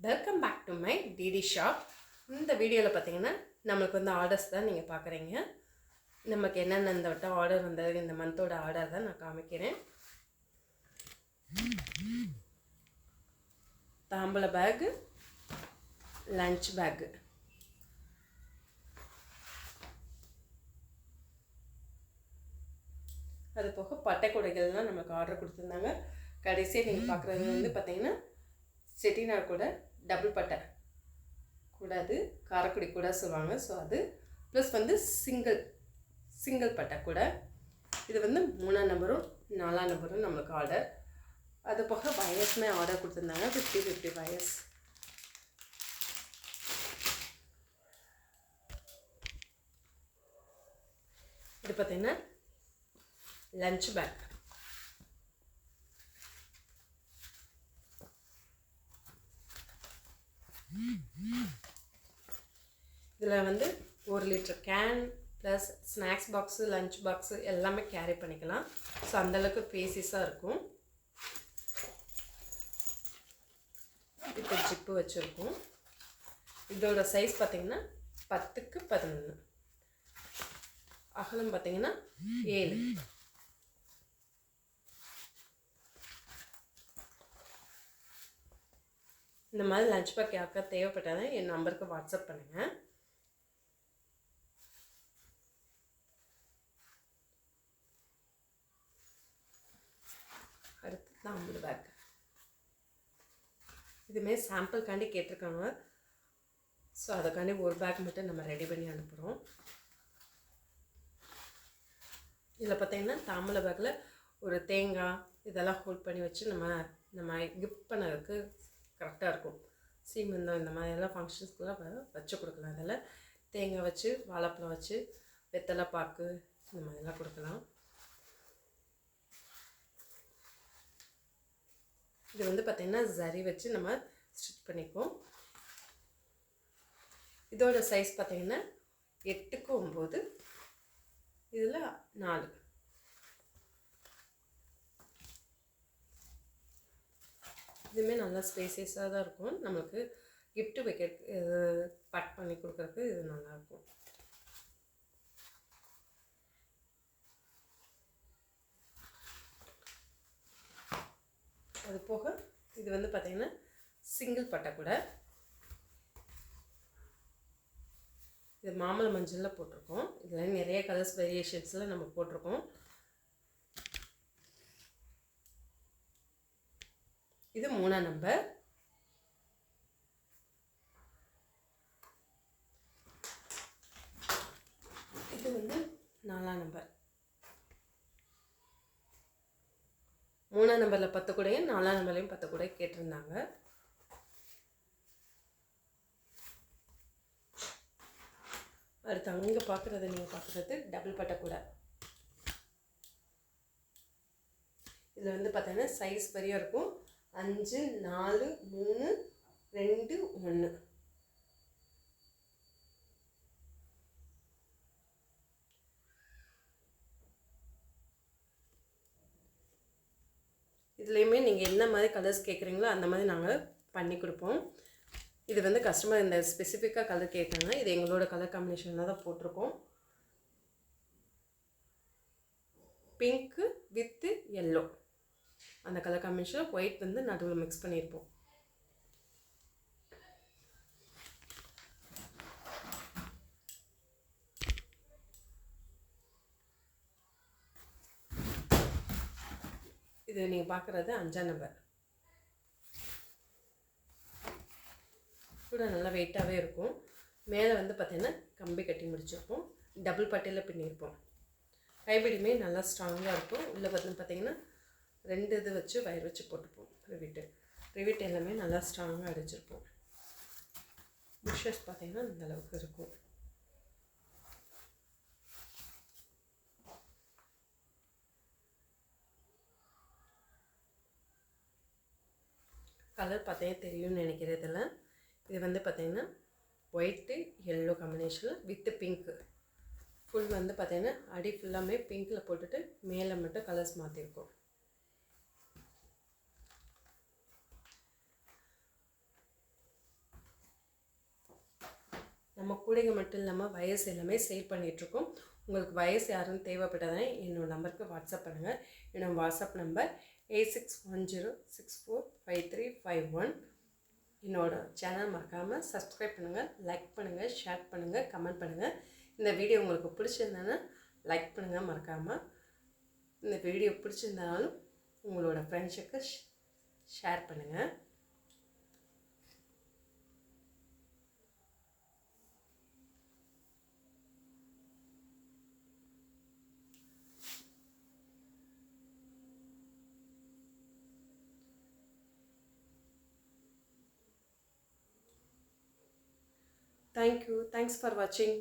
Welcome back to my DD shop. இந்த வீடியோவில் பார்த்தீங்கன்னா நம்மளுக்கு வந்து ஆர்டர்ஸ் தான் நீங்கள் பார்க்குறீங்க. நமக்கு என்னென்ன இந்த வட்டம் ஆர்டர் வந்தது, இந்த மந்தோட ஆர்டர் தான் நான் காமிக்கிறேன். தாம்பூல பேக்கு, லஞ்ச் பேக்கு, அது போக பட்டை கூடைகள்லாம் நம்மளுக்கு ஆர்டர் கொடுத்துருந்தாங்க. கடைசியாக நீங்கள் பார்க்குறது வந்து பார்த்தீங்கன்னா செட்டிநாடு கூட டபுள் பட்டை கூட, அது காரக்குடி கூட சொல்லுவாங்க. ஸோ அது ப்ளஸ் வந்து சிங்கிள் பட்டை கூட. இது வந்து 3ஆம் நம்பரும் 4ஆம் நம்பரும் நம்மளுக்கு ஆர்டர். அது போக வயர்ஸுமே ஆர்டர் கொடுத்துருந்தாங்க, 50 வயர்ஸ். இது பார்த்தீங்கன்னா லஞ்ச் பேக். இதில் வந்து 1 litre can plus snacks box, lunch box எல்லாமே கேரி பண்ணிக்கலாம். ஸோ அந்தளவுக்கு பேசிஸாக இருக்கும். இப்போ ஜிப்பு வச்சுருக்கோம். இதோட சைஸ் பார்த்திங்கன்னா 10க்கு 11, அகலம் பார்த்திங்கன்னா 7. இந்த மாதிரி லஞ்ச் பேக் யாருக்கா தேவைப்பட்டாதான் என் நம்பருக்கு வாட்ஸ்அப் பண்ணுங்கள். அடுத்து தாம்பூல பேக். இதுமாரி சாம்பிள்காண்டி கேட்டிருக்காங்க. ஸோ அதுக்காண்டி ஒரு பேக் மட்டும் நம்ம ரெடி பண்ணி அனுப்புகிறோம். இதில் பார்த்திங்கன்னா தாம்பூல பேக்கில் ஒரு தேங்காய் இதெல்லாம் ஹோல்ட் பண்ணி வச்சு நம்ம கிஃப்ட் பண்ணதுக்கு கரெக்டாக இருக்கும். சீமந்தம் இந்த மாதிரியெல்லாம் ஃபங்க்ஷன்ஸ்க்குலாம் வச்சு கொடுக்கலாம். அதில் தேங்காய் வச்சு, வாழைப்பழம் வச்சு, வெத்தலை பாக்கு இந்த மாதிரிலாம் கொடுக்கலாம். இது வந்து பார்த்திங்கன்னா ஜரி வச்சு நம்ம ஸ்டிச் பண்ணிப்போம். இதோட சைஸ் பார்த்திங்கன்னா 8க்கு 9, இதில் 4. இதுவுமே நல்லா ஸ்பேசியஸாக தான் இருக்கும். நம்மளுக்கு கிஃப்ட்டு வைக்க பேக் பண்ணி கொடுக்குறதுக்கு இது நல்லாயிருக்கும். அது போக இது வந்து பார்த்திங்கன்னா சிங்கிள் பட்டை கூட. இது மாம்பழ மஞ்சளில் போட்டிருக்கோம். இதில் நிறைய கலர்ஸ் வேரியேஷன்ஸில் நம்ம போட்டிருக்கோம். இது 3ஆம் நம்பர். இது வந்து 4ஆம் நம்பர். 3ஆம் நம்பரில் 10 கூடையும் 4ஆம் நம்பர்லையும் 10 கூடை கேட்டிருந்தாங்க. அடுத்து அங்கே பார்க்குறது, நீங்கள் பார்க்குறது டபுள் பட்டை கூட. இதில் வந்து பார்த்தீங்கன்னா சைஸ் பெரிய இருக்கும். 5, 4, 3, 2, 1. இதுலேயுமே நீங்கள் என்ன மாதிரி கலர்ஸ் கேட்குறீங்களோ அந்த மாதிரி நாங்கள் பண்ணி கொடுப்போம். இது வந்து கஸ்டமர் இந்த ஸ்பெசிஃபிக்காக கலர் கேட்டாங்க. இது எங்களோட கலர் காம்பினேஷனில் தான் போட்டிருக்கோம். பிங்க்கு வித்து எல்லோ, அந்த கலர் காம்பினேஷனில் ஒயிட் வந்து நடுவில் மிக்ஸ் பண்ணியிருப்போம். இது நீங்கள் பார்க்குறது 5ஆம் நம்பர் கூட. நல்லா வெயிட்டாகவே இருக்கும். மேலே வந்து பார்த்திங்கன்னா கம்பி கட்டி முடிச்சிருப்போம். டபுள் பட்டையில் பின்னியிருப்போம். கைப்பிடியுமே நல்லா ஸ்ட்ராங்காக இருக்கும். உள்ளே வந்து பார்த்திங்கன்னா 2 இது வச்சு வயர் வச்சு போட்டுப்போம். ரிவிட் எல்லாமே நல்லா ஸ்ட்ராங்காக அடிச்சிருப்போம். புஷஸ் பார்த்திங்கன்னா இந்த அளவுக்கு இருக்கும். கலர் பார்த்தீங்கன்னா தெரியும்னு நினைக்கிறதில்ல. இது வந்து பார்த்திங்கன்னா ஒயிட்டு எல்லோ காம்பினேஷனில் வித்து பிங்க்கு. ஃபுல் வந்து பார்த்திங்கன்னா அடி ஃபுல்லாமே பிங்க்கில் போட்டுட்டு மேலே மட்டும் கலர்ஸ் மாற்றிருக்கோம். நம்ம கூடைங்க மட்டும் இல்லாமல் வயசு எல்லாமே சேல் பண்ணிகிட்ருக்கோம். உங்களுக்கு வயசு யாரும் தேவைப்பட்டதுன்னா என்னோட நம்பருக்கு வாட்ஸ்அப் பண்ணுங்கள். என்னோடய வாட்ஸ்அப் நம்பர் 8610645351. என்னோட சேனல் மறக்காமல் சப்ஸ்கிரைப் பண்ணுங்கள், லைக் பண்ணுங்கள், ஷேர் பண்ணுங்கள், கமெண்ட் பண்ணுங்கள். இந்த வீடியோ உங்களுக்கு பிடிச்சிருந்தானா லைக் பண்ணுங்கள் மறக்காமல். இந்த வீடியோ பிடிச்சிருந்தாலும் உங்களோட ஃப்ரெண்ட்ஸுக்கு ஷேர் பண்ணுங்கள். Thank you. Thanks for watching.